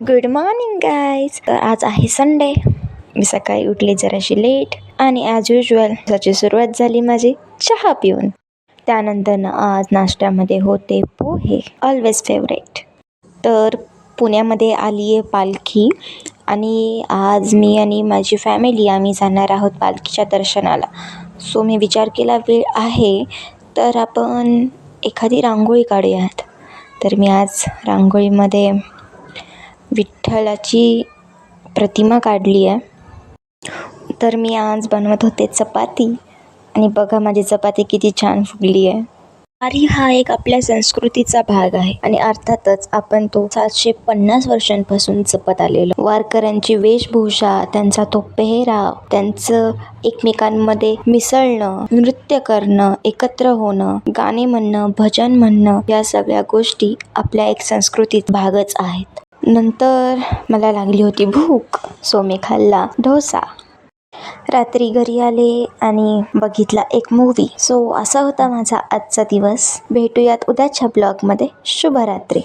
Good morning guys. तर आज आहे संडे. मी सकाळी उठले जराशी लेट आणि ॲज युजल त्याची सुरुवात झाली माझी चहा पिऊन. त्यानंतर आज नाश्त्यामध्ये होते पोहे, ऑलवेज फेवरेट. तर पुण्यामध्ये आली आहे पालखी आणि आज मी आणि माझी फॅमिली आम्ही जाणार आहोत पालखीच्या दर्शनाला. सो मी विचार केला वेळ आहे तर आपण एखादी रांगोळी काढूयात. तर मी आज रांगोळीमध्ये विठ्ठलाची प्रतिमा काढली आहे. तर मी आज बनवत होते चपाती आणि बघा माझी चपाती किती छान फुगली आहे. वारी हा एक आपल्या संस्कृतीचा भाग आहे आणि अर्थातच आपण तो 750 वर्षांपासून जपत आलेलो. वारकऱ्यांची वेशभूषा, त्यांचा तो पेहराव, त्यांचं एकमेकांमध्ये मिसळणं, नृत्य करणं, एकत्र होणं, गाणे म्हणणं, भजन म्हणणं, या सगळ्या गोष्टी आपल्या एक संस्कृतीत भागच आहेत. नंतर मला लागली होती भूक, सो मी खाल्ला डोसा. रात्री घरी आले आणि बघितला एक मूवी. सो असा होता माझा आजचा दिवस. भेटूयात उद्याच्या ब्लॉगमध्ये. शुभरात्री.